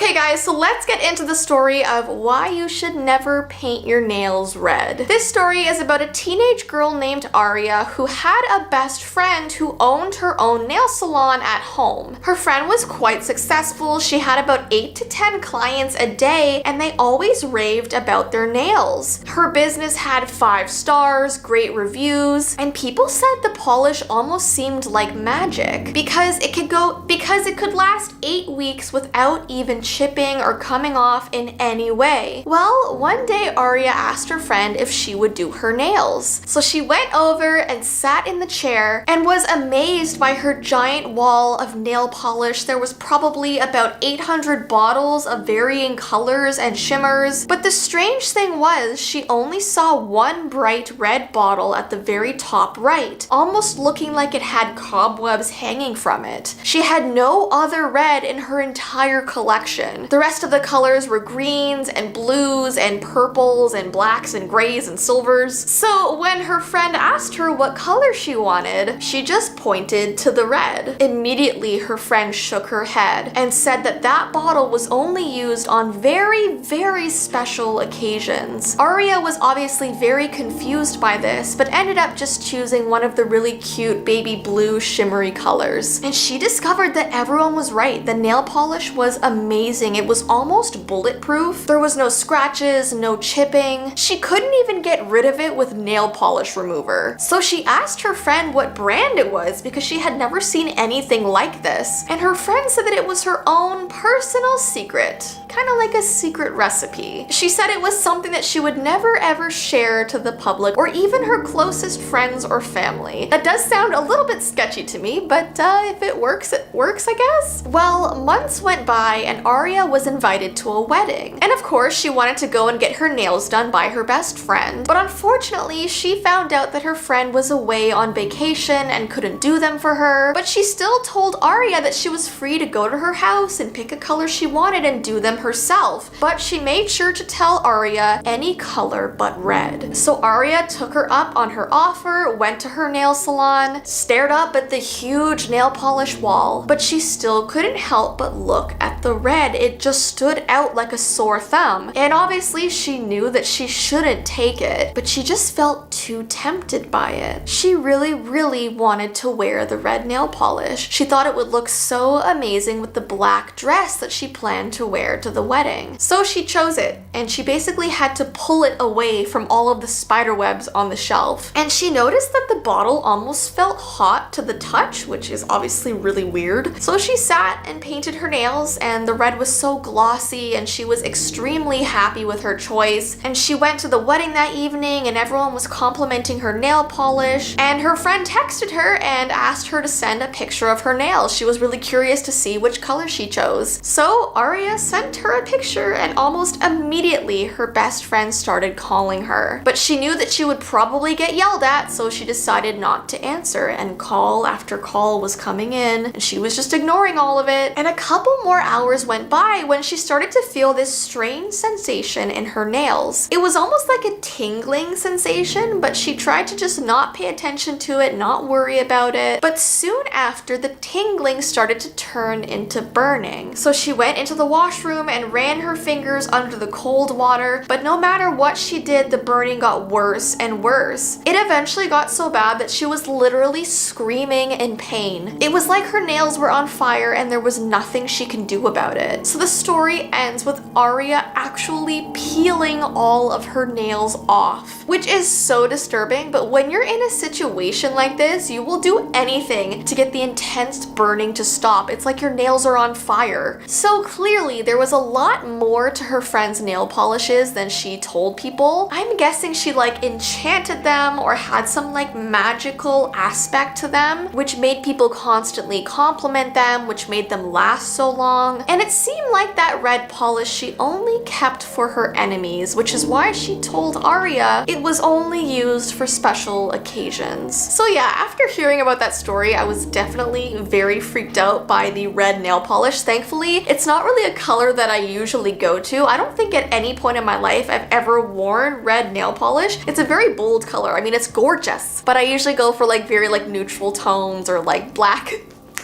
Okay guys, so let's get into the story of why you should never paint your nails red. This story is about a teenage girl named Aria who had a best friend who owned her own nail salon at home. Her friend was quite successful. She had about 8 to 10 clients a day and they always raved about their nails. Her business had 5 stars, great reviews, and people said the polish almost seemed like magic because it could last 8 weeks without even chipping or coming off in any way. Well, one day Aria asked her friend if she would do her nails. So she went over and sat in the chair and was amazed by her giant wall of nail polish. There was probably about 800 bottles of varying colors and shimmers, but the strange thing was she only saw one bright red bottle at the very top right, almost looking like it had cobwebs hanging from it. She had no other red in her entire collection. The rest of the colors were greens and blues and purples and blacks and grays and silvers. So when her friend asked her what color she wanted, she just pointed to the red. Immediately her friend shook her head and said that that bottle was only used on very, very special occasions. Aria was obviously very confused by this, but ended up just choosing one of the really cute baby blue shimmery colors. And she discovered that everyone was right. The nail polish was amazing. It was almost bulletproof. There was no scratches, no chipping. She couldn't even get rid of it with nail polish remover. So she asked her friend what brand it was because she had never seen anything like this. And her friend said that it was her own personal secret. Kind of like a secret recipe. She said it was something that she would never ever share to the public or even her closest friends or family. That does sound a little bit sketchy to me, but if it works, I guess. Well, months went by and Aria was invited to a wedding. And of course, she wanted to go and get her nails done by her best friend. But unfortunately, she found out that her friend was away on vacation and couldn't do them for her. But she still told Aria that she was free to go to her house and pick a color she wanted and do them herself. But she made sure to tell Aria any color but red. So Aria took her up on her offer, went to her nail salon, stared up at the huge nail polish wall, but she still couldn't help but look at the red. It just stood out like a sore thumb. And obviously she knew that she shouldn't take it, but she just felt too tempted by it. She really, really wanted to wear the red nail polish. She thought it would look so amazing with the black dress that she planned to wear to the wedding. So she chose it, and she basically had to pull it away from all of the spider webs on the shelf. And she noticed that the bottle almost felt hot to the touch, which is obviously really weird. So she sat and painted her nails, and the red was so glossy and she was extremely happy with her choice. And she went to the wedding that evening and everyone was complimenting her nail polish, and her friend texted her and asked her to send a picture of her nails. She was really curious to see which color she chose. So Aria sent her a picture and almost immediately her best friend started calling her. But she knew that she would probably get yelled at, so she decided not to answer, and call after call was coming in and she was just ignoring all of it. And a couple more hours went by when she started to feel this strange sensation in her nails. It was almost like a tingling sensation, but she tried to just not pay attention to it, not worry about it. But soon after, the tingling started to turn into burning. So she went into the washroom and ran her fingers under the cold water, but no matter what she did, the burning got worse and worse. It eventually got so bad that she was literally screaming in pain. It was like her nails were on fire and there was nothing she can do about it. So the story ends with Aria actually peeling all of her nails off, which is so disturbing. But when you're in a situation like this, you will do anything to get the intense burning to stop. It's like your nails are on fire. So clearly there was a lot more to her friend's nail polishes than she told people. I'm guessing she like enchanted them or had some like magical aspect to them, which made people constantly compliment them, which made them last so long. And it seemed like that red polish she only kept for her enemies, which is why she told Aria it was only used for special occasions. So yeah, after hearing about that story, I was definitely very freaked out by the red nail polish. Thankfully, it's not really a color that I usually go to. I don't think at any point in my life I've ever worn red nail polish. It's a very bold color. I mean, it's gorgeous, but I usually go for like very like neutral tones or like black.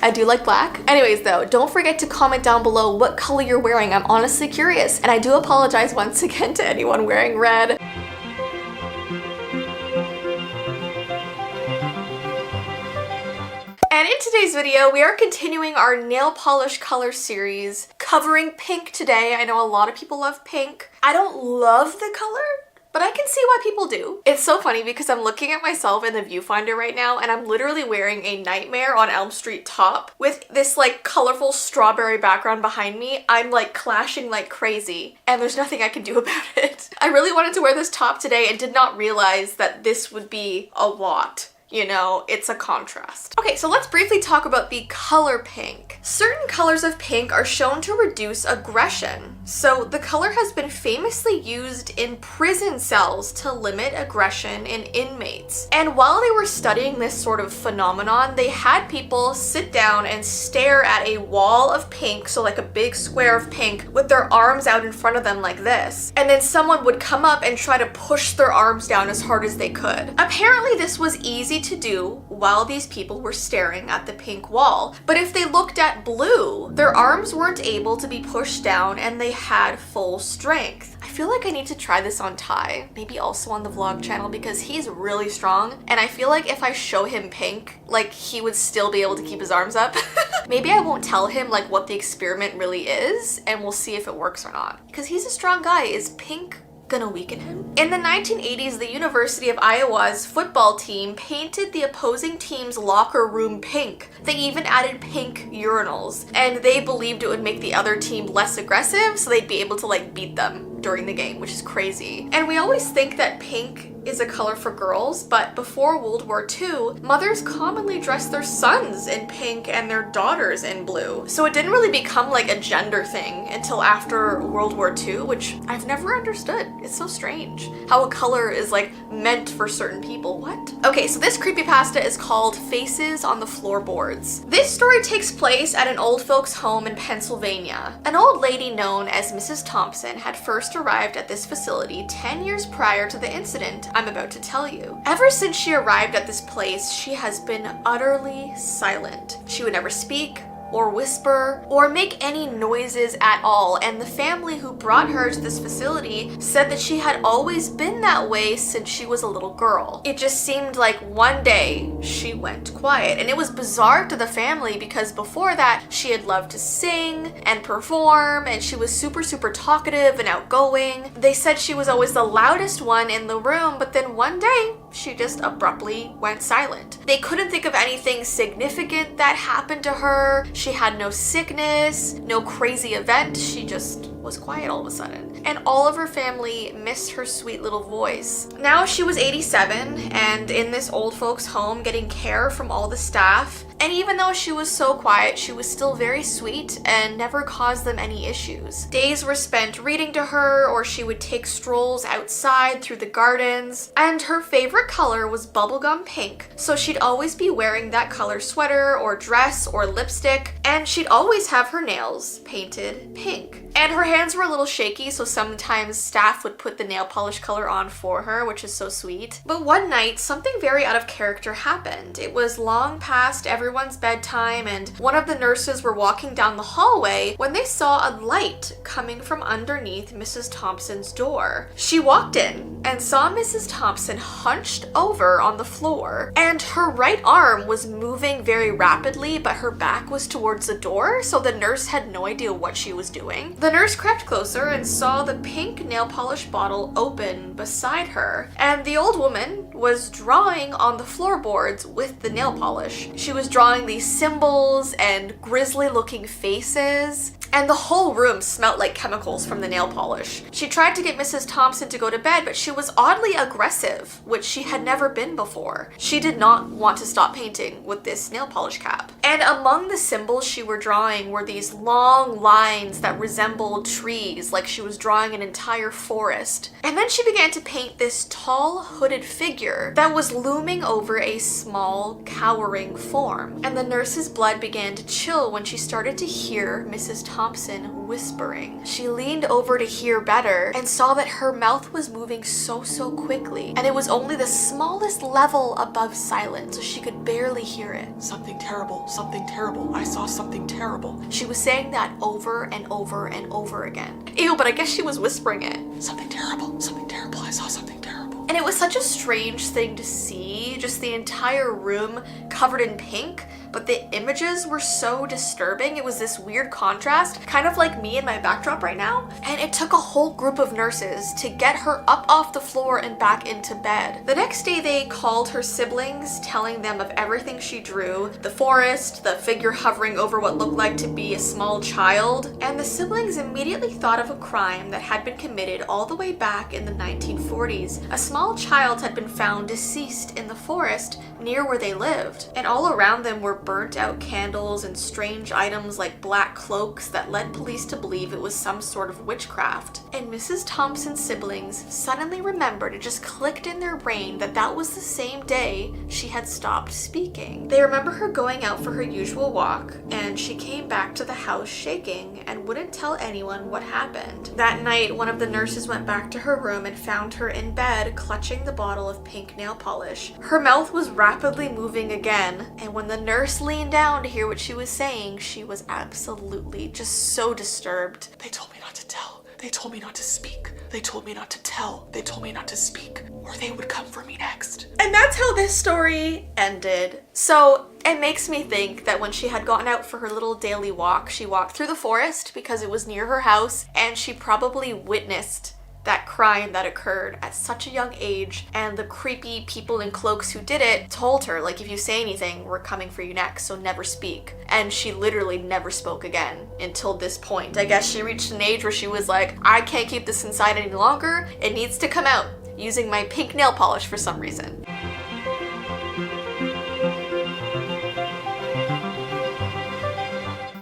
I do like black. Anyways though, don't forget to comment down below what color you're wearing. I'm honestly curious, and I do apologize once again to anyone wearing red. And in today's video, we are continuing our nail polish color series covering pink today. I know a lot of people love pink. I don't love the color, but I can see why people do. It's so funny because I'm looking at myself in the viewfinder right now and I'm literally wearing a Nightmare on Elm Street top with this like colorful strawberry background behind me. I'm like clashing like crazy and there's nothing I can do about it. I really wanted to wear this top today and did not realize that this would be a lot. You know, it's a contrast. Okay, so let's briefly talk about the color pink. Certain colors of pink are shown to reduce aggression. So the color has been famously used in prison cells to limit aggression in inmates. And while they were studying this sort of phenomenon, they had people sit down and stare at a wall of pink, so like a big square of pink, with their arms out in front of them like this. And then someone would come up and try to push their arms down as hard as they could. Apparently this was easy to do while these people were staring at the pink wall. But if they looked at blue, their arms weren't able to be pushed down and they had full strength. I feel like I need to try this on Ty, maybe also on the vlog channel because he's really strong and I feel like if I show him pink, like he would still be able to keep his arms up. Maybe I won't tell him like what the experiment really is and we'll see if it works or not. Because he's a strong guy. Is pink gonna weaken him? In the 1980s, the University of Iowa's football team painted the opposing team's locker room pink. They even added pink urinals, and they believed it would make the other team less aggressive so they'd be able to like beat them during the game, which is crazy. And we always think that pink is a color for girls, but before World War II, mothers commonly dressed their sons in pink and their daughters in blue. So it didn't really become like a gender thing until after World War II, which I've never understood. It's so strange how a color is like meant for certain people. What? Okay, so this creepypasta is called Faces on the Floorboards. This story takes place at an old folks' home in Pennsylvania. An old lady known as Mrs. Thompson had first arrived at this facility 10 years prior to the incident I'm about to tell you. Ever since she arrived at this place, she has been utterly silent. She would never speak or whisper or make any noises at all, and the family who brought her to this facility said that she had always been that way since she was a little girl. It just seemed like one day she went quiet, and it was bizarre to the family because before that she had loved to sing and perform and she was super talkative and outgoing. They said she was always the loudest one in the room, but then one day she just abruptly went silent. They couldn't think of anything significant that happened to her. She had no sickness, no crazy event. She just was quiet all of a sudden. And all of her family missed her sweet little voice. Now she was 87 and in this old folks home getting care from all the staff. And even though she was so quiet, she was still very sweet and never caused them any issues. Days were spent reading to her, or she would take strolls outside through the gardens. And her favorite color was bubblegum pink, so she'd always be wearing that color sweater or dress or lipstick, and she'd always have her nails painted pink. And her hands were a little shaky, so sometimes staff would put the nail polish color on for her, which is so sweet. But one night, something very out of character happened. It was long past everyone's bedtime, and one of the nurses were walking down the hallway when they saw a light coming from underneath Mrs. Thompson's door. She walked in and saw Mrs. Thompson hunched over on the floor, and her right arm was moving very rapidly, but her back was towards the door, so the nurse had no idea what she was doing. The nurse crept closer and saw the pink nail polish bottle open beside her, and the old woman was drawing on the floorboards with the nail polish. She was drawing these symbols and grisly looking faces, and the whole room smelled like chemicals from the nail polish. She tried to get Mrs. Thompson to go to bed, but she was oddly aggressive, which she had never been before. She did not want to stop painting with this nail polish cap. And among the symbols she were drawing were these long lines that resembled trees, like she was drawing an entire forest. And then she began to paint this tall, hooded figure that was looming over a small, cowering form. And the nurse's blood began to chill when she started to hear Mrs. Thompson whispering. She leaned over to hear better and saw that her mouth was moving so quickly, and it was only the smallest level above silence, so she could barely hear it. Something terrible something terrible. I saw something terrible. She was saying that over and over and over again. Ew, but I guess she was whispering it. Something terrible, something terrible. I saw something terrible. And it was such a strange thing to see, just the entire room covered in pink, but the images were so disturbing. It was this weird contrast, kind of like me in my backdrop right now. And it took a whole group of nurses to get her up off the floor and back into bed. The next day they called her siblings, telling them of everything she drew, the forest, the figure hovering over what looked like to be a small child, and the siblings immediately thought of a crime that had been committed all the way back in the 1940s. A small child had been found deceased in the forest near where they lived, and all around them were burnt out candles and strange items like black cloaks that led police to believe it was some sort of witchcraft. And Mrs. Thompson's siblings suddenly remembered, it just clicked in their brain that that was the same day she had stopped speaking. They remember her going out for her usual walk, and she came back to the house shaking and wouldn't tell anyone what happened. That night, one of the nurses went back to her room and found her in bed clutching the bottle of pink nail polish. Her mouth was rapidly moving again, and when the nurse leaned down to hear what she was saying, she was absolutely just so disturbed. They told me not to tell. They told me not to speak. They told me not to tell. They told me not to speak, or they would come for me next. And that's how this story ended. So it makes me think that when she had gotten out for her little daily walk, she walked through the forest because it was near her house, and she probably witnessed that crime that occurred at such a young age, and the creepy people in cloaks who did it told her, like, if you say anything, we're coming for you next, so never speak. And she literally never spoke again until this point. I guess she reached an age where she was like, I can't keep this inside any longer, it needs to come out, using my pink nail polish for some reason.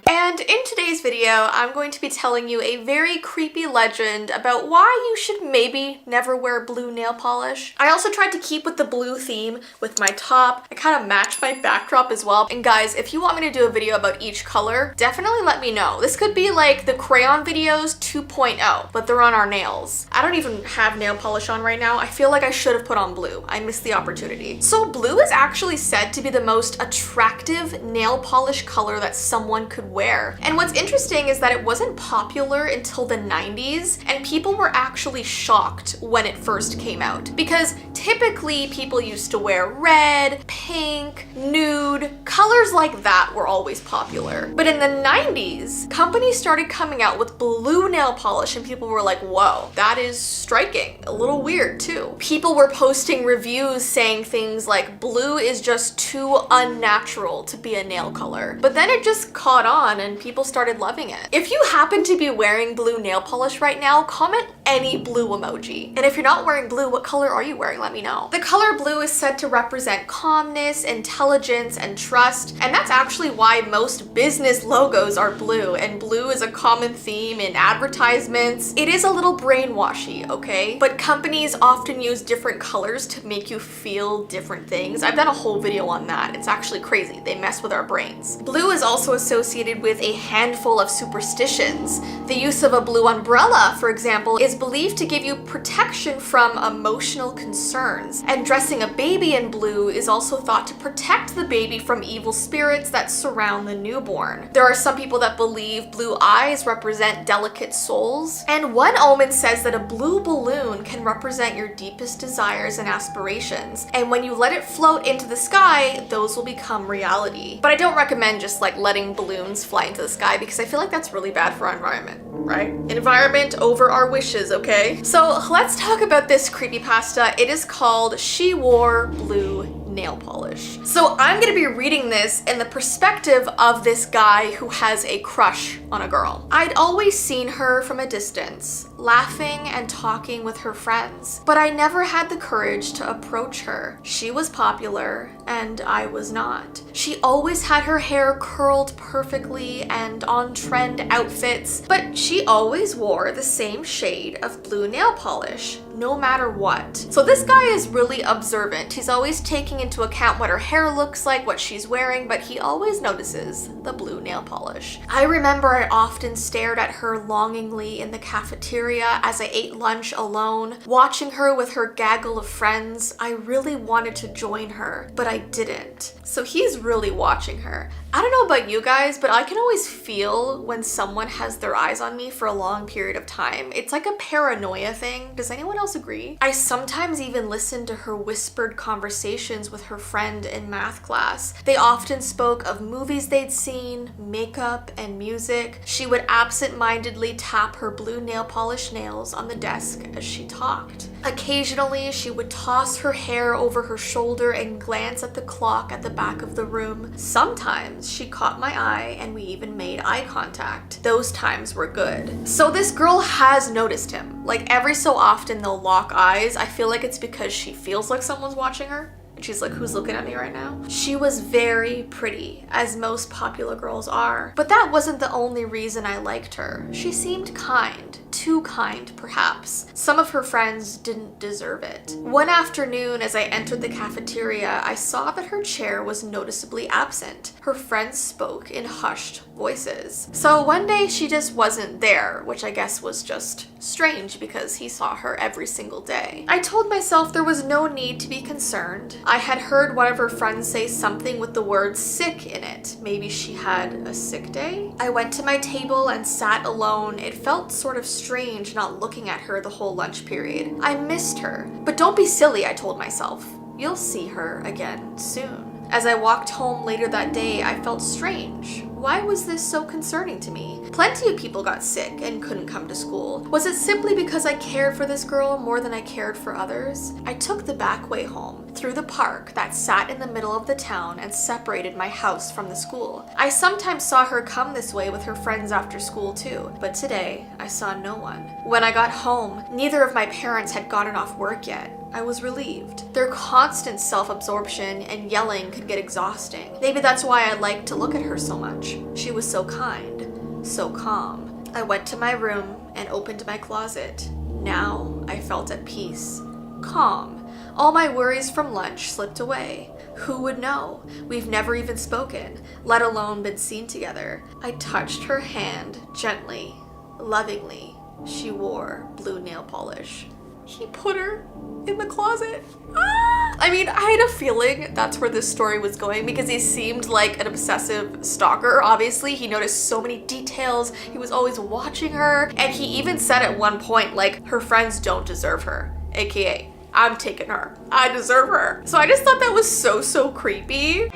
And in today's video, I'm going to be telling you a very creepy legend about why you should maybe never wear blue nail polish. I also tried to keep with the blue theme with my top. I kind of matched my backdrop as well. And guys, if you want me to do a video about each color, definitely let me know. This could be like the crayon videos 2.0, but they're on our nails. I don't even have nail polish on right now. I feel like I should have put on blue. I missed the opportunity. So blue is actually said to be the most attractive nail polish color that someone could wear. And what's interesting is that it wasn't popular until the 90s, and people were actually shocked when it first came out, because typically people used to wear red, pink, nude, colors like that were always popular. But in the 90s, companies started coming out with blue nail polish, and people were like, whoa, that is striking. A little weird too. People were posting reviews saying things like, blue is just too unnatural to be a nail color. But then it just caught on and people started loving it. If you happen to be wearing blue nail polish right now, comment any blue emoji. And if you're not wearing blue, what color are you wearing? Let me know. The color blue is said to represent calmness, intelligence, and trust, and that's actually why most business logos are blue, and blue is a common theme in advertisements. It is a little brainwashy, okay? But companies often use different colors to make you feel different things. I've done a whole video on that. It's actually crazy. They mess with our brains. Blue is also associated with a handful of superstitions. The use of a blue umbrella, for example, is believed to give you protection from emotional concerns. And dressing a baby in blue is also thought to protect the baby from evil spirits that surround the newborn. There are some people that believe blue eyes represent delicate souls. And one omen says that a blue balloon can represent your deepest desires and aspirations. And when you let it float into the sky, those will become reality. But I don't recommend just like letting balloons fly into the sky, because I feel like that's really bad for our environment, right? Environment over our wishes, okay? So let's talk about this creepypasta. It is called She Wore Blue Nail Polish. So I'm gonna be reading this in the perspective of this guy who has a crush on a girl. I'd always seen her from a distance, laughing and talking with her friends, but I never had the courage to approach her. She was popular and I was not. She always had her hair curled perfectly and on trend outfits, but she always wore the same shade of blue nail polish, no matter what. So this guy is really observant. He's always taking into account what her hair looks like, what she's wearing, but he always notices the blue nail polish. I remember I often stared at her longingly in the cafeteria as I ate lunch alone, watching her with her gaggle of friends. I really wanted to join her, but I didn't. So he's really watching her. I don't know about you guys, but I can always feel when someone has their eyes on me for a long period of time. It's like a paranoia thing. Does anyone else agree? I sometimes even listen to her whispered conversations with her friend in math class. They often spoke of movies they'd seen, makeup, and music. She would absent-mindedly tap her blue nail polish nails on the desk as she talked. Occasionally, she would toss her hair over her shoulder and glance at the clock at the back of the room. Sometimes she caught my eye and we even made eye contact. Those times were good. So this girl has noticed him. Like every so often they'll lock eyes. I feel like it's because she feels like someone's watching her. And she's like, who's looking at me right now? She was very pretty, as most popular girls are. But that wasn't the only reason I liked her. She seemed kind. Too kind, perhaps. Some of her friends didn't deserve it. One afternoon, as I entered the cafeteria, I saw that her chair was noticeably absent. Her friends spoke in hushed voices. So one day she just wasn't there, which I guess was just strange because he saw her every single day. I told myself there was no need to be concerned. I had heard one of her friends say something with the word sick in it. Maybe she had a sick day? I went to my table and sat alone. It felt sort of strange not looking at her the whole lunch period. I missed her. But don't be silly, I told myself. You'll see her again soon. As I walked home later that day, I felt strange. Why was this so concerning to me? Plenty of people got sick and couldn't come to school. Was it simply because I cared for this girl more than I cared for others? I took the back way home, through the park that sat in the middle of the town and separated my house from the school. I sometimes saw her come this way with her friends after school too, but today I saw no one. When I got home, neither of my parents had gotten off work yet. I was relieved. Their constant self-absorption and yelling could get exhausting. Maybe that's why I liked to look at her so much. She was so kind, so calm. I went to my room and opened my closet. Now I felt at peace, calm. All my worries from lunch slipped away. Who would know? We've never even spoken, let alone been seen together. I touched her hand gently, lovingly. She wore blue nail polish. He put her in the closet. Ah! I mean, I had a feeling that's where this story was going because he seemed like an obsessive stalker. Obviously, he noticed so many details. He was always watching her. And he even said at one point, like, her friends don't deserve her, aka, I'm taking her. I deserve her. So I just thought that was so creepy.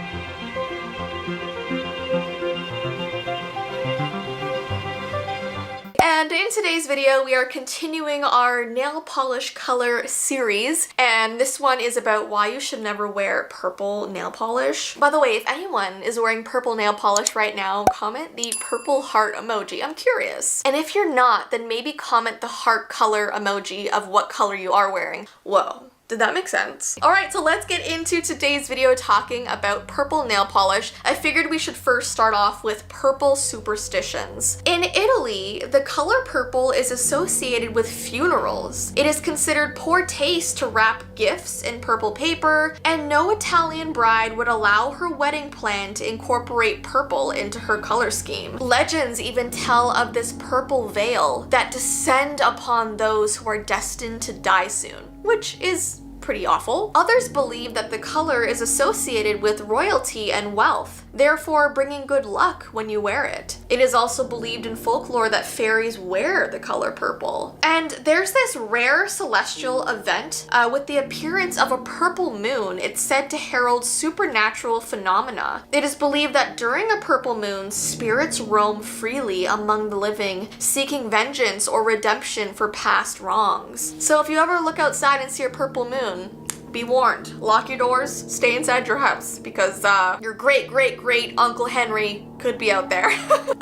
And in today's video, we are continuing our nail polish color series, and this one is about why you should never wear purple nail polish. By the way, if anyone is wearing purple nail polish right now, comment the purple heart emoji. I'm curious. And if you're not, then maybe comment the heart color emoji of what color you are wearing. Whoa. Did that make sense? All right, so let's get into today's video talking about purple nail polish. I figured we should first start off with purple superstitions. In Italy, the color purple is associated with funerals. It is considered poor taste to wrap gifts in purple paper, and no Italian bride would allow her wedding plan to incorporate purple into her color scheme. Legends even tell of this purple veil that descend upon those who are destined to die soon, which is pretty awful. Others believe that the color is associated with royalty and wealth, therefore bringing good luck when you wear it. It is also believed in folklore that fairies wear the color purple. And there's this rare celestial event with the appearance of a purple moon. It's said to herald supernatural phenomena. It is believed that during a purple moon, spirits roam freely among the living, seeking vengeance or redemption for past wrongs. So if you ever look outside and see a purple moon, be warned. Lock your doors, stay inside your house, because your great Uncle Henry could be out there.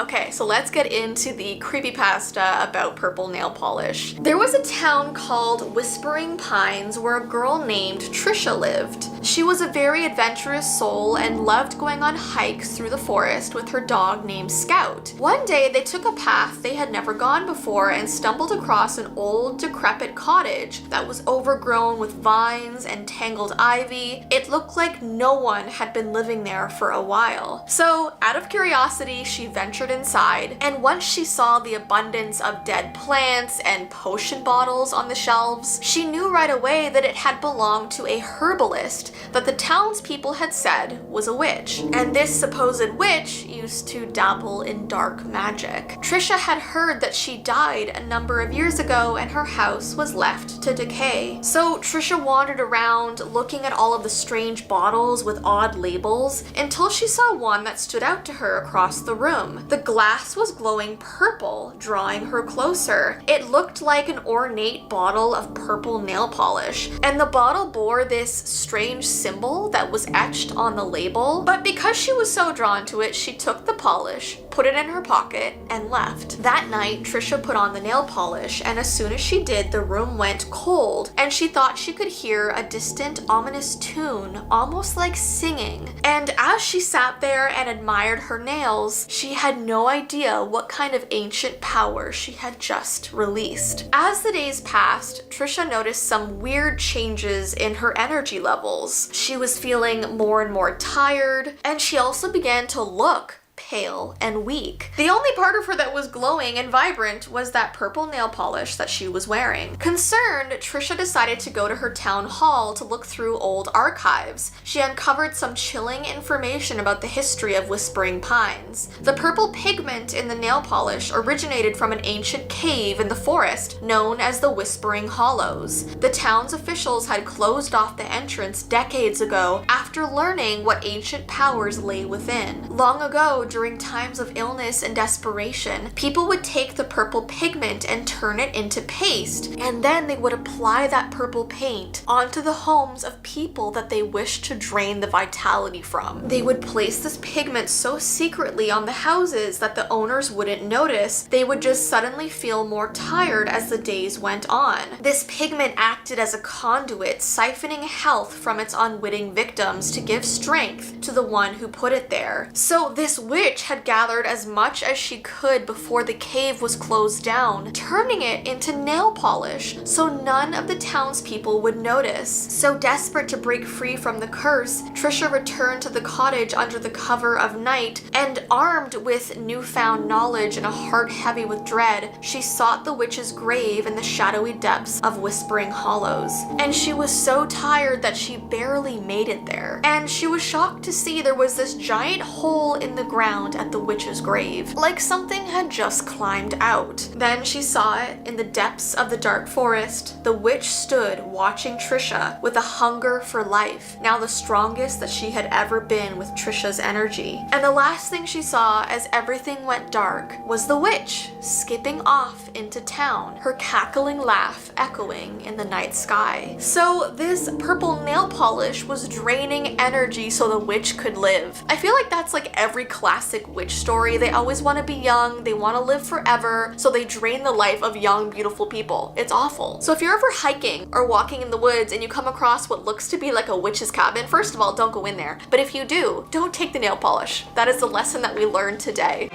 Okay, so let's get into the creepypasta about purple nail polish. There was a town called Whispering Pines where a girl named Trisha lived. She was a very adventurous soul and loved going on hikes through the forest with her dog named Scout. One day they took a path they had never gone before and stumbled across an old decrepit cottage that was overgrown with vines and and tangled ivy. It looked like no one had been living there for a while. So, out of curiosity, she ventured inside, and once she saw the abundance of dead plants and potion bottles on the shelves, she knew right away that it had belonged to a herbalist that the townspeople had said was a witch. And this supposed witch used to dabble in dark magic. Trisha had heard that she died a number of years ago and her house was left to decay. So Trisha wandered around looking at all of the strange bottles with odd labels until she saw one that stood out to her across the room. The glass was glowing purple, drawing her closer. It looked like an ornate bottle of purple nail polish, and the bottle bore this strange symbol that was etched on the label. But because she was so drawn to it, she took the polish, put it in her pocket, and left. That night, Trisha put on the nail polish, and as soon as she did, the room went cold, and she thought she could hear a distant, ominous tune, almost like singing. And as she sat there and admired her nails, she had no idea what kind of ancient power she had just released. As the days passed, Trisha noticed some weird changes in her energy levels. She was feeling more and more tired, and she also began to look pale and weak. The only part of her that was glowing and vibrant was that purple nail polish that she was wearing. Concerned, Trisha decided to go to her town hall to look through old archives. She uncovered some chilling information about the history of Whispering Pines. The purple pigment in the nail polish originated from an ancient cave in the forest known as the Whispering Hollows. The town's officials had closed off the entrance decades ago after learning what ancient powers lay within. Long ago, during times of illness and desperation, people would take the purple pigment and turn it into paste, and then they would apply that purple paint onto the homes of people that they wished to drain the vitality from. They would place this pigment so secretly on the houses that the owners wouldn't notice. They would just suddenly feel more tired as the days went on. This pigment acted as a conduit, siphoning health from its unwitting victims to give strength to the one who put it there. So this witch had gathered as much as she could before the cave was closed down, turning it into nail polish so none of the townspeople would notice. So desperate to break free from the curse, Trisha returned to the cottage under the cover of night, and armed with newfound knowledge and a heart heavy with dread, she sought the witch's grave in the shadowy depths of Whispering Hollows. And she was so tired that she barely made it there. And she was shocked to see there was this giant hole in the ground at the witch's grave, like something had just climbed out. Then she saw it in the depths of the dark forest. The witch stood watching Trisha with a hunger for life, now the strongest that she had ever been with Trisha's energy. And the last thing she saw as everything went dark was the witch skipping off into town, her cackling laugh echoing in the night sky. So this purple nail polish was draining energy so the witch could live. I feel like that's like every classic witch story. They always want to be young, they want to live forever, so they drain the life of young, beautiful people. It's awful. So if you're ever hiking or walking in the woods and you come across what looks to be like a witch's cabin, first of all, don't go in there. But if you do, don't take the nail polish. That is the lesson that we learned today.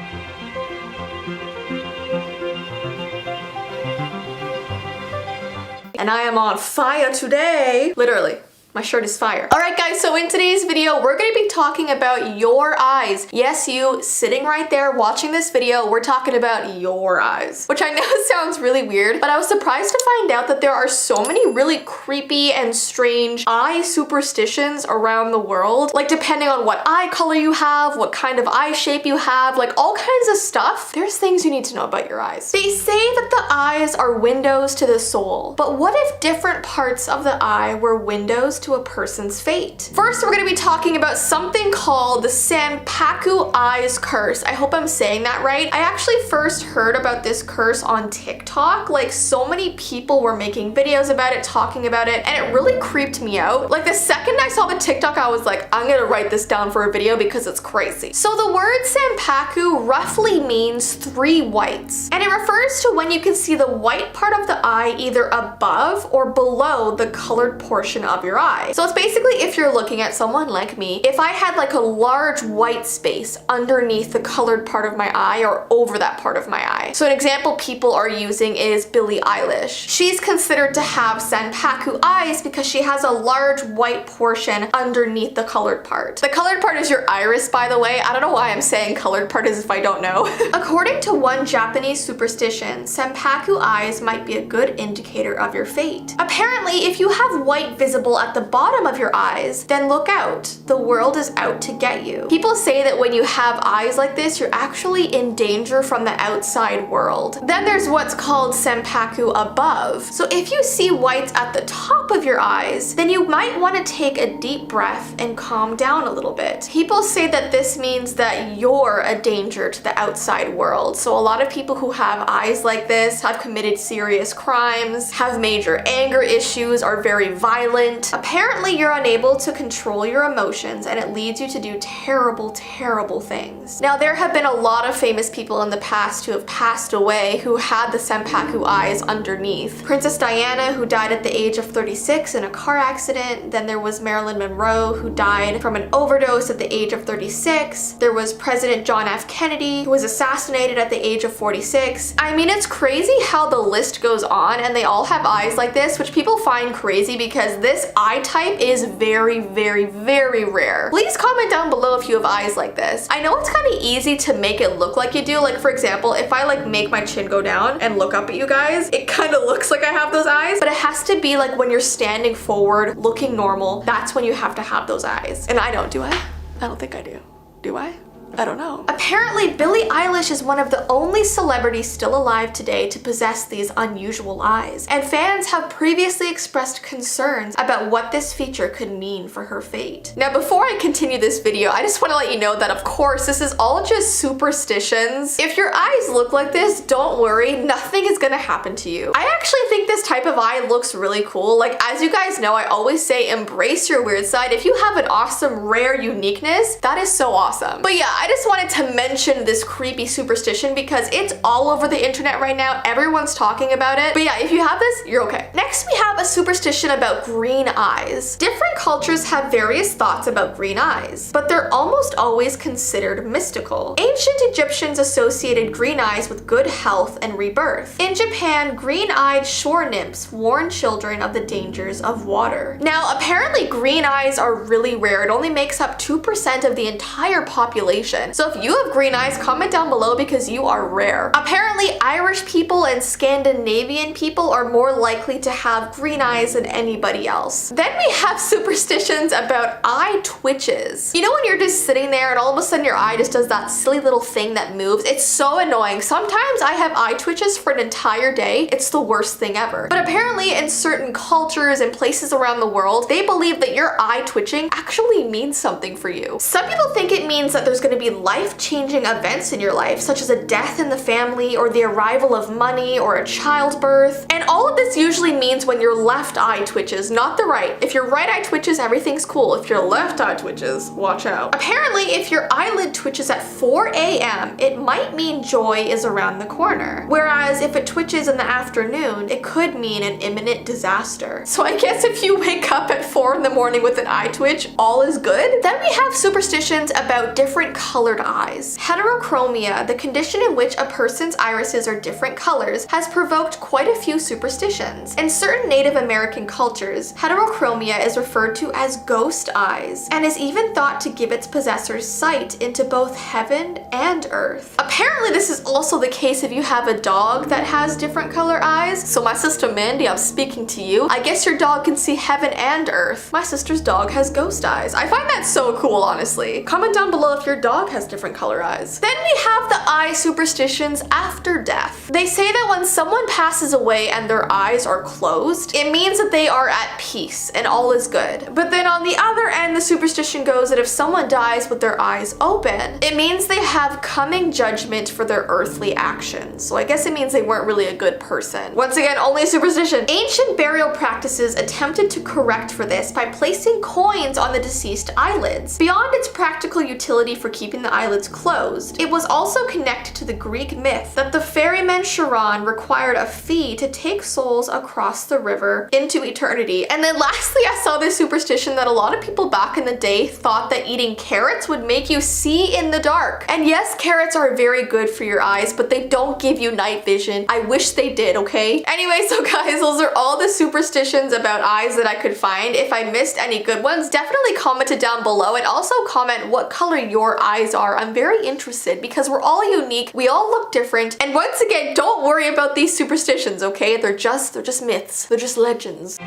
And I am on fire today. Literally. My shirt is fire. Alright guys, so in today's video, we're going to be talking about your eyes. Yes, you sitting right there watching this video, we're talking about your eyes. Which I know sounds really weird, but I was surprised to find out that there are so many really creepy and strange eye superstitions around the world. Like depending on what eye color you have, what kind of eye shape you have, like all kinds of stuff. There's things you need to know about your eyes. They say that the eyes are windows to the soul, but what if different parts of the eye were windows to a person's fate? First, we're going to be talking about something called the Sanpaku Eyes Curse. I hope I'm saying that right. I actually first heard about this curse on TikTok. Like so many people were making videos about it, talking about it, and it really creeped me out. Like the second I saw the TikTok, I was like, I'm gonna write this down for a video because it's crazy. So the word Sanpaku roughly means 3 whites. And it refers to when you can see the white part of the eye either above or below the colored portion of your eye. So it's basically if you're looking at someone like me, if I had like a large white space underneath the colored part of my eye or over that part of my eye. So an example people are using is Billie Eilish. She's considered to have senpaku eyes because she has a large white portion underneath the colored part. The colored part is your iris, by the way. I don't know why I'm saying colored part as if I don't know. According to one Japanese superstition, senpaku eyes might be a good indicator of your fate. Apparently, if you have white visible at the bottom of your eyes, then look out. The world is out to get you. People say that when you have eyes like this, you're actually in danger from the outside world. Then there's what's called senpaku above. So if you see whites at the top of your eyes, then you might want to take a deep breath and calm down a little bit. People say that this means that you're a danger to the outside world. So a lot of people who have eyes like this have committed serious crimes, have major anger issues, are very violent. Apparently you're unable to control your emotions and it leads you to do terrible, terrible things. Now there have been a lot of famous people in the past who have passed away who had the senpaku eyes underneath. Princess Diana, who died at the age of 36 in a car accident. Then there was Marilyn Monroe, who died from an overdose at the age of 36. There was President John F. Kennedy, who was assassinated at the age of 46. I mean, it's crazy how the list goes on and they all have eyes like this, which people find crazy because this eye type is very, very, very rare. Please comment down below if you have eyes like this. I know it's kind of easy to make it look like you do. Like for example, if I like make my chin go down and look up at you guys, it kind of looks like I have those eyes, but it has to be like when you're standing forward, looking normal, that's when you have to have those eyes. And I don't, do I? I don't think I do. Do I? I don't know. Apparently, Billie Eilish is one of the only celebrities still alive today to possess these unusual eyes, and fans have previously expressed concerns about what this feature could mean for her fate. Now, before I continue this video, I just want to let you know that of course this is all just superstitions. If your eyes look like this, don't worry, nothing is gonna happen to you. I actually think this type of eye looks really cool. Like, as you guys know, I always say embrace your weird side. If you have an awesome, rare uniqueness, that is so awesome. But yeah, I just wanted to mention this creepy superstition because it's all over the internet right now. Everyone's talking about it. But yeah, if you have this, you're okay. Next, we have a superstition about green eyes. Different cultures have various thoughts about green eyes, but they're almost always considered mystical. Ancient Egyptians associated green eyes with good health and rebirth. In Japan, green-eyed shore nymphs warn children of the dangers of water. Now, apparently green eyes are really rare. It only makes up 2% of the entire population. So if you have green eyes, comment down below because you are rare. Apparently, Irish people and Scandinavian people are more likely to have green eyes than anybody else. Then we have superstitions about eye twitches. You know when you're just sitting there and all of a sudden your eye just does that silly little thing that moves? It's so annoying. Sometimes I have eye twitches for an entire day. It's the worst thing ever. But apparently in certain cultures and places around the world, they believe that your eye twitching actually means something for you. Some people think it means that there's going to be life-changing events in your life, such as a death in the family or the arrival of money or a childbirth. And all of this usually means when your left eye twitches, not the right. If your right eye twitches, everything's cool. If your left eye twitches, watch out. Apparently, if your eyelid twitches at 4 a.m., it might mean joy is around the corner. Whereas if it twitches in the afternoon, it could mean an imminent disaster. So I guess if you wake up at 4 in the morning with an eye twitch, all is good. Then we have superstitions about different colored eyes. Heterochromia, the condition in which a person's irises are different colors, has provoked quite a few superstitions. In certain Native American cultures, heterochromia is referred to as ghost eyes and is even thought to give its possessors sight into both heaven and earth. Apparently this is also the case if you have a dog that has different color eyes. So my sister Mandy, I'm speaking to you. I guess your dog can see heaven and earth. My sister's dog has ghost eyes. I find that so cool, honestly. Comment down below if your dog has different color eyes. Then we have the eye superstitions after death. They say that when someone passes away and their eyes are closed, it means that they are at peace and all is good. But then on the other end, the superstition goes that if someone dies with their eyes open, it means they have coming judgment for their earthly actions. So I guess it means they weren't really a good person. Once again, only a superstition. Ancient burial practices attempted to correct for this by placing coins on the deceased eyelids. Beyond its practical utility for keeping the eyelids closed. It was also connected to the Greek myth that the ferryman Charon required a fee to take souls across the river into eternity. And then lastly, I saw this superstition that a lot of people back in the day thought that eating carrots would make you see in the dark. And yes, carrots are very good for your eyes, but they don't give you night vision. I wish they did, okay? Anyway, so guys, those are all the superstitions about eyes that I could find. If I missed any good ones, definitely comment it down below, and also comment what color your eyes are. I'm very interested because we're all unique. We all look different. And once again, don't worry about these superstitions, okay? They're just myths. They're just legends.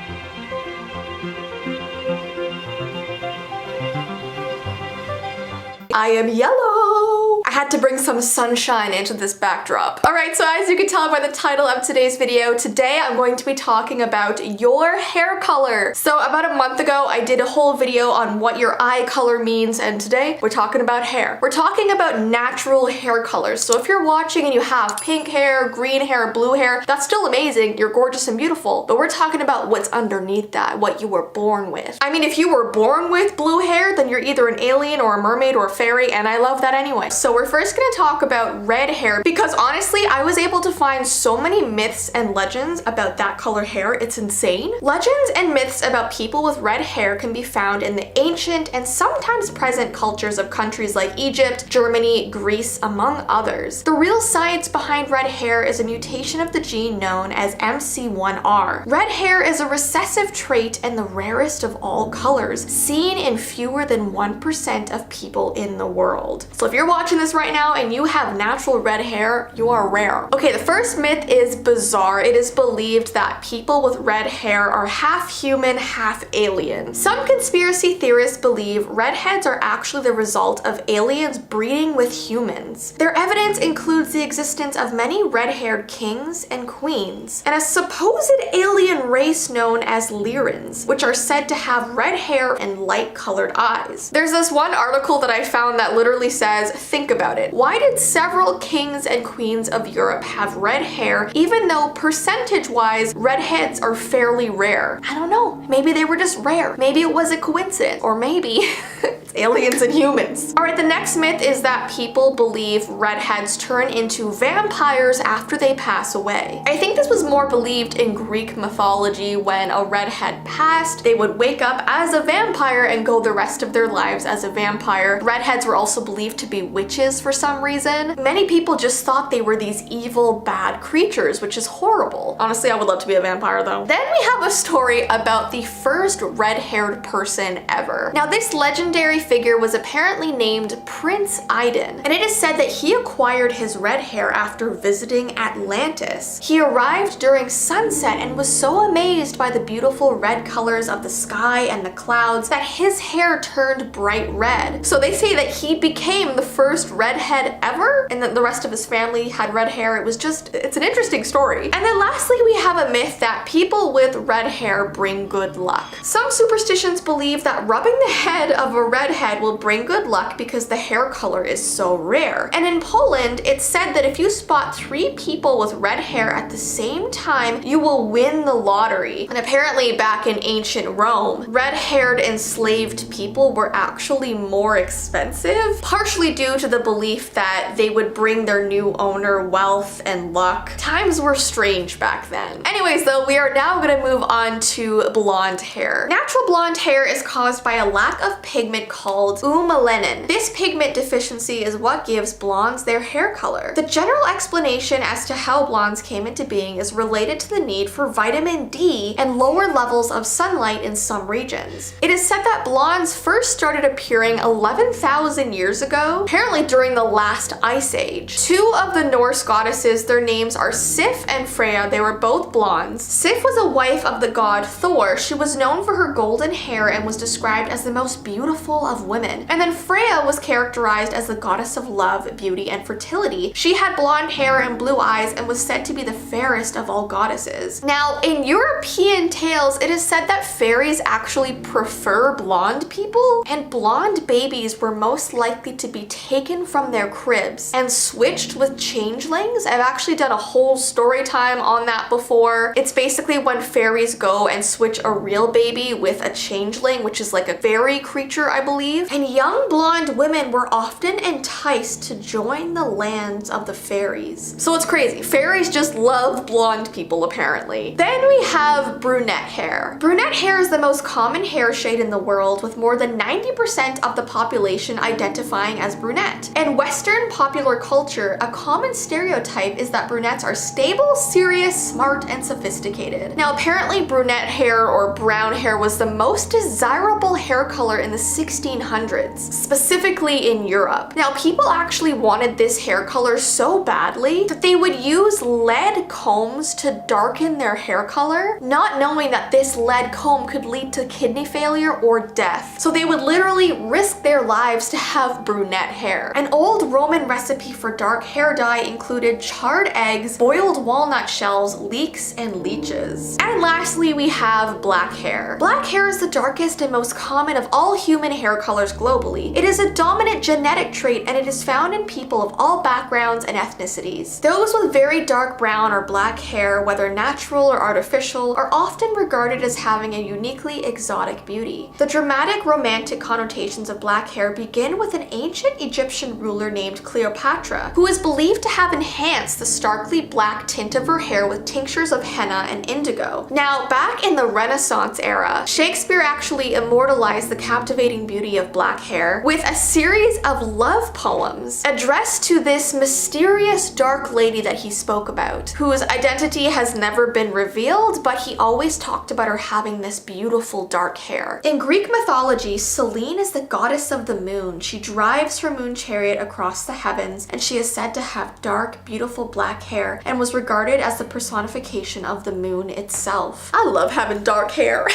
I am yellow. I had to bring some sunshine into this backdrop. Alright, so as you can tell by the title of today's video, today I'm going to be talking about your hair color. So about a month ago, I did a whole video on what your eye color means, and today we're talking about hair. We're talking about natural hair colors. So if you're watching and you have pink hair, green hair, blue hair, that's still amazing. You're gorgeous and beautiful. But we're talking about what's underneath that, what you were born with. I mean, if you were born with blue hair, then you're either an alien or a mermaid or a fairy, and I love that anyway. So we're first gonna talk about red hair because honestly, I was able to find so many myths and legends about that color hair. It's insane. Legends and myths about people with red hair can be found in the ancient and sometimes present cultures of countries like Egypt, Germany, Greece, among others. The real science behind red hair is a mutation of the gene known as MC1R. Red hair is a recessive trait and the rarest of all colors, seen in fewer than 1% of people in the world. So if you're watching this right now and you have natural red hair, you are rare. Okay, the first myth is bizarre. It is believed that people with red hair are half human, half alien. Some conspiracy theorists believe redheads are actually the result of aliens breeding with humans. Their evidence includes the existence of many red-haired kings and queens, and a supposed alien race known as Lyrans, which are said to have red hair and light-colored eyes. There's this one article that I found that literally says, think about it. Why did several kings and queens of Europe have red hair even though percentage-wise redheads are fairly rare? I don't know. Maybe they were just rare. Maybe it was a coincidence. Or maybe it's aliens and humans. Alright, the next myth is that people believe redheads turn into vampires after they pass away. I think this was more believed in Greek mythology. When a redhead passed, they would wake up as a vampire and go the rest of their lives as a vampire. Redheads were also believed to be witches for some reason. Many people just thought they were these evil, bad creatures, which is horrible. Honestly, I would love to be a vampire though. Then we have a story about the first red-haired person ever. Now, this legendary figure was apparently named Prince Aiden, and it is said that he acquired his red hair after visiting Atlantis. He arrived during sunset and was so amazed by the beautiful red colors of the sky and the clouds that his hair turned bright red. So they say that he became the first redhead ever, and that the rest of his family had red hair. It's an interesting story. And then lastly, we have a myth that people with red hair bring good luck. Some superstitions believe that rubbing the head of a redhead will bring good luck because the hair color is so rare. And in Poland, it's said that if you spot 3 people with red hair at the same time, you will win the lottery. And apparently back in ancient Rome, red-haired enslaved people were actually more expensive, partially due to the belief that they would bring their new owner wealth and luck. Times were strange back then. Anyways though, we are now gonna move on to blonde hair. Natural blonde hair is caused by a lack of pigment called eumelanin. This pigment deficiency is what gives blondes their hair color. The general explanation as to how blondes came into being is related to the need for vitamin D and lower levels of sunlight in some regions. It is said that blondes first started appearing 11,000 years ago, apparently during the last ice age. 2 of the Norse goddesses, their names are Sif and Freya. They were both blondes. Sif was a wife of the god Thor. She was known for her golden hair and was described as the most beautiful of women. And then Freya was characterized as the goddess of love, beauty, and fertility. She had blonde hair and blue eyes and was said to be the fairest of all goddesses. Now, in European tales, it is said that fairies actually prefer blonde people, and blonde babies were most likely to be taken from their cribs and switched with changelings. I've actually done a whole story time on that before. It's basically when fairies go and switch a real baby with a changeling, which is like a fairy creature, I believe. believe, and young blonde women were often enticed to join the lands of the fairies. So it's crazy. Fairies just love blonde people, apparently. Then we have brunette hair. Brunette hair is the most common hair shade in the world, with more than 90% of the population identifying as brunette. In Western popular culture, a common stereotype is that brunettes are stable, serious, smart, and sophisticated. Now, apparently brunette hair or brown hair was the most desirable hair color in the 1600s, specifically in Europe. Now, people actually wanted this hair color so badly that they would use lead combs to darken their hair color, not knowing that this lead comb could lead to kidney failure or death. So they would literally risk their lives to have brunette hair. An old Roman recipe for dark hair dye included charred eggs, boiled walnut shells, leeks, and leeches. And lastly, we have black hair. Black hair is the darkest and most common of all human hair colors globally. It is a dominant genetic trait, and it is found in people of all backgrounds and ethnicities. Those with very dark brown or black hair, whether natural or artificial, are often regarded as having a uniquely exotic beauty. The dramatic romantic connotations of black hair begin with an ancient Egyptian ruler named Cleopatra, who is believed to have enhanced the starkly black tint of her hair with tinctures of henna and indigo. Now, back in the Renaissance era, Shakespeare actually immortalized the captivating beauty of black hair with a series of love poems addressed to this mysterious dark lady that he spoke about, whose identity has never been revealed, but he always talked about her having this beautiful dark hair. In Greek mythology, Selene is the goddess of the moon. She drives her moon chariot across the heavens, and she is said to have dark, beautiful black hair and was regarded as the personification of the moon itself. I love having dark hair.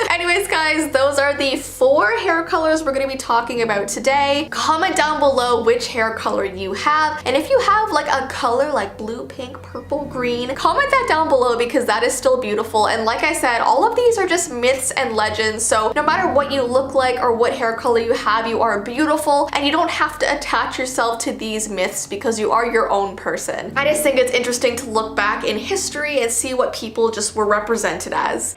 Anyways, guys, those are the 4 hair colors we're going to be talking about today. Comment down below which hair color you have, and if you have like a color like blue, pink, purple, green, comment that down below because that is still beautiful. And like I said, all of these are just myths and legends, so no matter what you look like or what hair color you have, you are beautiful, and you don't have to attach yourself to these myths because you are your own person. I just think it's interesting to look back in history and see what people just were represented as.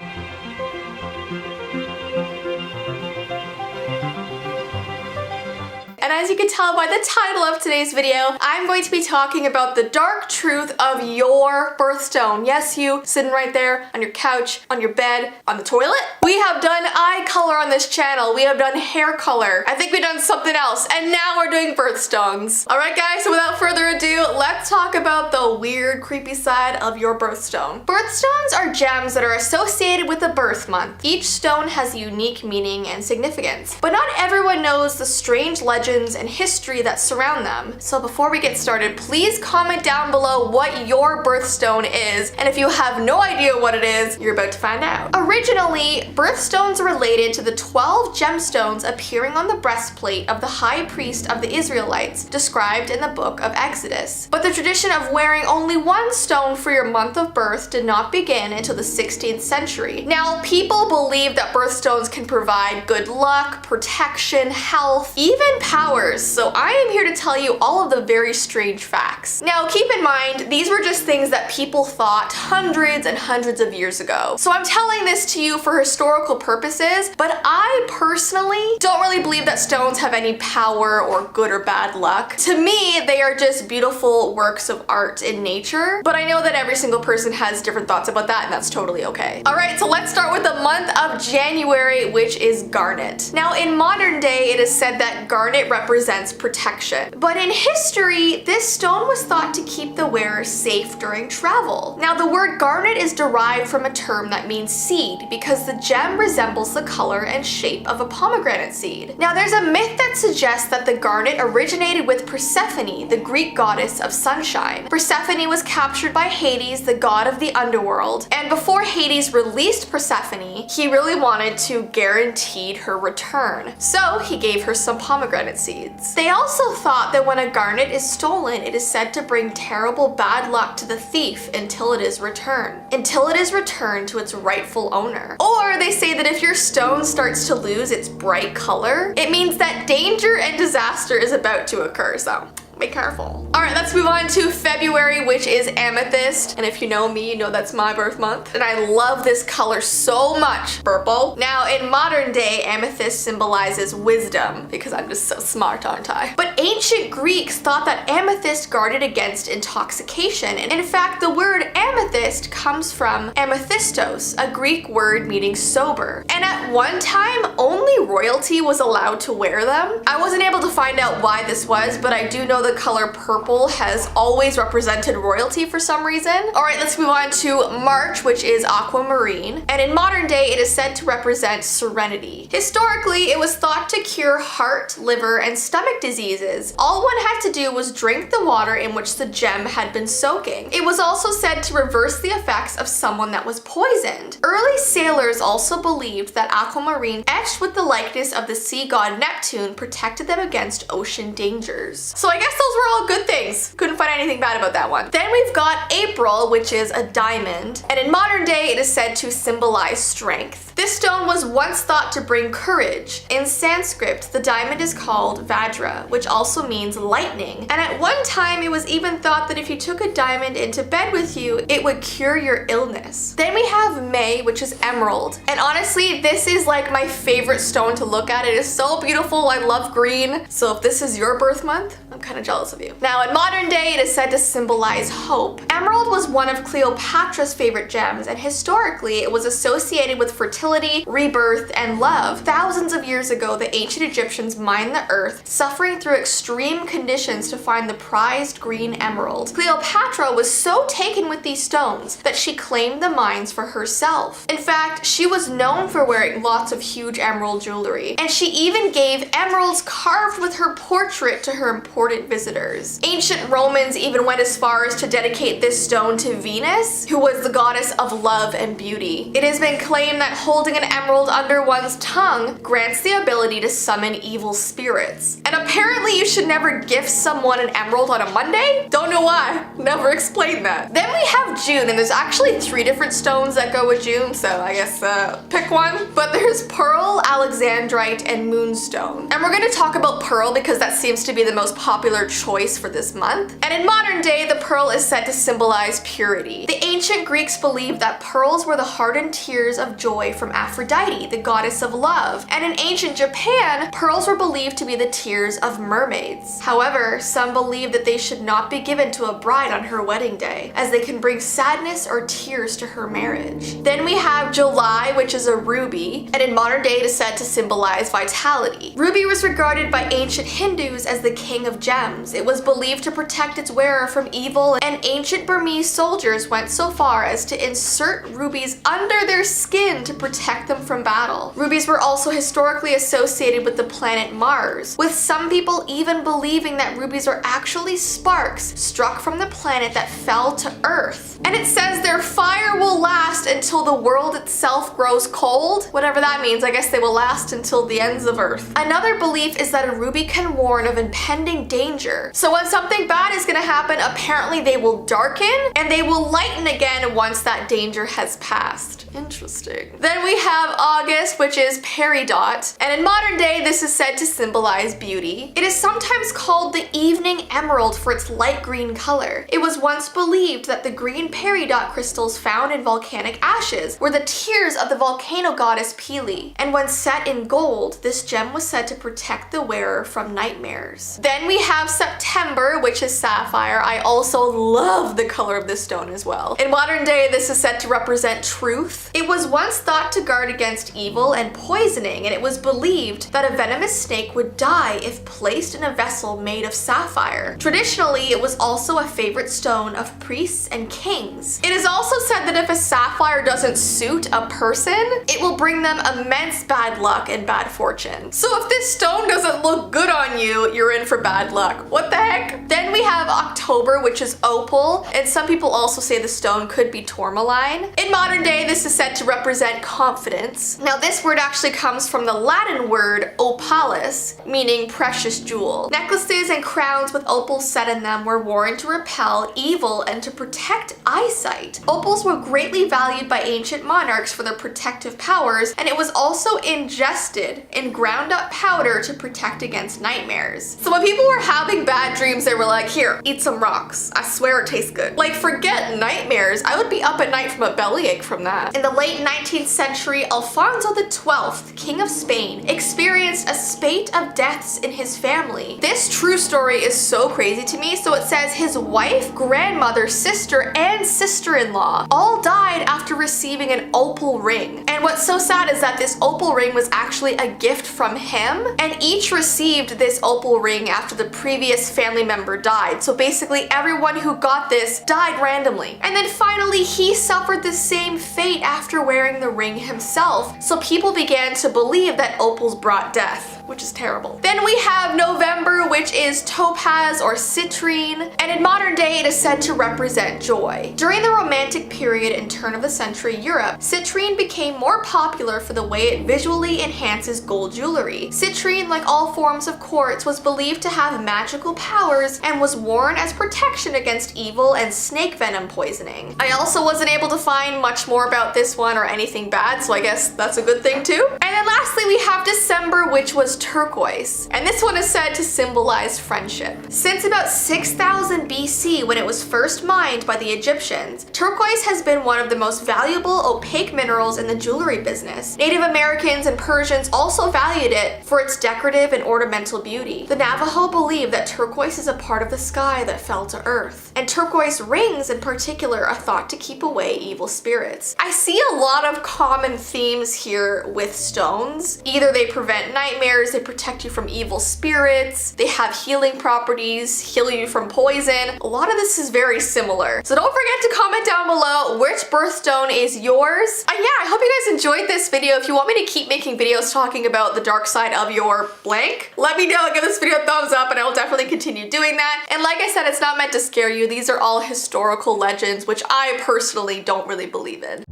And as you can tell by the title of today's video, I'm going to be talking about the dark truth of your birthstone. Yes, you sitting right there on your couch, on your bed, on the toilet. We have done eye color on this channel. We have done hair color. I think we've done something else, and now we're doing birthstones. All right, guys, so without further ado, let's talk about the weird, creepy side of your birthstone. Birthstones are gems that are associated with a birth month. Each stone has a unique meaning and significance, but not everyone knows the strange legends and history that surround them. So before we get started, please comment down below what your birthstone is, and if you have no idea what it is, you're about to find out. Originally, birthstones are related to the 12 gemstones appearing on the breastplate of the high priest of the Israelites, described in the book of Exodus. But the tradition of wearing only one stone for your month of birth did not begin until the 16th century. Now, people believe that birthstones can provide good luck, protection, health, even power. So I am here to tell you all of the very strange facts. Now, keep in mind, these were just things that people thought hundreds and hundreds of years ago. So I'm telling this to you for historical purposes, but I personally don't really believe that stones have any power or good or bad luck. To me, they are just beautiful works of art in nature, but I know that every single person has different thoughts about that, and that's totally okay. All right, so let's start with the month of January, which is garnet. Now, in modern day, it is said that garnet represents protection. But in history, this stone was thought to keep the wearer safe during travel. Now, the word garnet is derived from a term that means seed because the gem resembles the color and shape of a pomegranate seed. Now, there's a myth that suggests that the garnet originated with Persephone, the Greek goddess of sunshine. Persephone was captured by Hades, the god of the underworld, and before Hades released Persephone, he really wanted to guarantee her return. So he gave her some pomegranate seeds. They also thought that when a garnet is stolen, it is said to bring terrible bad luck to the thief until it is returned to its rightful owner. Or they say that if your stone starts to lose its bright color, it means that danger and disaster is about to occur. So Be careful. All right, let's move on to February, which is amethyst. And if you know me, you know that's my birth month. And I love this color so much. Purple. Now, in modern day, amethyst symbolizes wisdom because I'm just so smart, aren't I? But ancient Greeks thought that amethyst guarded against intoxication. And in fact, the word amethyst comes from amethystos, a Greek word meaning sober. And at one time, only royalty was allowed to wear them. I wasn't able to find out why this was, but I do know the color purple has always represented royalty for some reason. All right, let's move on to March, which is aquamarine. And in modern day, it is said to represent serenity. Historically, it was thought to cure heart, liver, and stomach diseases. All one had to do was drink the water in which the gem had been soaking. It was also said to reverse the effects of someone that was poisoned. Early sailors also believed that aquamarine etched with the likeness of the sea god Neptune protected them against ocean dangers. So I guess those were all good things. Couldn't find anything bad about that one. Then we've got April, which is a diamond. And in modern day, it is said to symbolize strength. This stone was once thought to bring courage. In Sanskrit, the diamond is called Vajra, which also means lightning. And at one time, it was even thought that if you took a diamond into bed with you, it would cure your illness. Then we have May, which is emerald. And honestly, this is like my favorite stone to look at. It is so beautiful. I love green. So if this is your birth month, I'm kind of jealous of you. Now, in modern day, it is said to symbolize hope. Emerald was one of Cleopatra's favorite gems, and historically, it was associated with fertility, rebirth, and love. Thousands of years ago, the ancient Egyptians mined the earth, suffering through extreme conditions to find the prized green emerald. Cleopatra was so taken with these stones that she claimed the mines for herself. In fact, she was known for wearing lots of huge emerald jewelry, and she even gave emeralds carved with her portrait to her important visitors. Ancient Romans even went as far as to dedicate this stone to Venus, who was the goddess of love and beauty. It has been claimed that holding an emerald under one's tongue grants the ability to summon evil spirits. And apparently you should never gift someone an emerald on a Monday? Don't know why. Never explained that. Then we have June, and there's actually 3 different stones that go with June, so I guess pick one. But there's pearl, alexandrite, and moonstone. And we're gonna talk about pearl because that seems to be the most popular choice for this month. And in modern day, the pearl is said to symbolize purity. The ancient Greeks believed that pearls were the hardened tears of joy from Aphrodite, the goddess of love. And in ancient Japan, pearls were believed to be the tears of mermaids. However, some believe that they should not be given to a bride on her wedding day, as they can bring sadness or tears to her marriage. Then we have July, which is a ruby, and in modern day it is said to symbolize vitality. Ruby was regarded by ancient Hindus as the king of gems. It was believed to protect its wearer from evil, and ancient Burmese soldiers went so far as to insert rubies under their skin to protect them from battle. Rubies were also historically associated with the planet Mars, with some people even believing that rubies are actually sparks struck from the planet that fell to Earth. And it says their fire will last until the world itself grows cold. Whatever that means, I guess they will last until the ends of Earth. Another belief is that a ruby can warn of impending danger. So when something bad is gonna happen, apparently they will darken and they will lighten again once that danger has passed. Interesting. Then we have August, which is peridot, and in modern day this is said to symbolize beauty. It is sometimes called the evening emerald for its light green color. It was once believed that the green peridot crystals found in volcanic ashes were the tears of the volcano goddess Pele, and when set in gold, this gem was said to protect the wearer from nightmares. Then we have September, which is sapphire. I also love the color of this stone as well. In modern day, this is said to represent truth. It was once thought to guard against evil and poisoning, and it was believed that a venomous snake would die if placed in a vessel made of sapphire. Traditionally, it was also a favorite stone of priests and kings. It is also said that if a sapphire doesn't suit a person, it will bring them immense bad luck and bad fortune. So if this stone doesn't look good on you, you're in for bad luck. What the heck? Then we have October, October, which is opal, and some people also say the stone could be tourmaline. In modern day, this is said to represent confidence. Now, this word actually comes from the Latin word opalus, meaning precious jewel. Necklaces and crowns with opals set in them were worn to repel evil and to protect eyesight. Opals were greatly valued by ancient monarchs for their protective powers, and it was also ingested in ground up powder to protect against nightmares. So when people were having bad dreams, they were like, here, eat some rocks. I swear it tastes good. Like, forget nightmares. I would be up at night from a bellyache from that. In the late 19th century, Alfonso XII, King of Spain, experienced a spate of deaths in his family. This true story is so crazy to me. So it says his wife, grandmother, sister, and sister-in-law all died after receiving an opal ring. And what's so sad is that this opal ring was actually a gift from him, and each received this opal ring after the previous family member died. So basically everyone who got this died randomly. And then finally he suffered the same fate after wearing the ring himself. So people began to believe that opals brought death, which is terrible. Then we have November, which is topaz or citrine, and in modern day it is said to represent joy. During the Romantic period and turn of the century Europe, citrine became more popular for the way it visually enhances gold jewelry. Citrine, like all forms of quartz, was believed to have magical powers and was worn as protection against evil and snake venom poisoning. I also wasn't able to find much more about this one or anything bad, so I guess that's a good thing too. And then lastly we have December, which was turquoise, and this one is said to symbolize friendship. Since about 6000 BC, when it was first mined by the Egyptians, turquoise has been one of the most valuable opaque minerals in the jewelry business. Native Americans and Persians also valued it for its decorative and ornamental beauty. The Navajo believe that turquoise is a part of the sky that fell to earth, and turquoise rings in particular are thought to keep away evil spirits. I see a lot of common themes here with stones. Either they prevent nightmares, they protect you from evil spirits, they have healing properties, heal you from poison. A lot of this is very similar. So don't forget to comment down below which birthstone is yours. And yeah, I hope you guys enjoyed this video. If you want me to keep making videos talking about the dark side of your blank, let me know. Give this video a thumbs up and I will definitely continue doing that. And like I said, it's not meant to scare you. These are all historical legends, which I personally don't really believe in.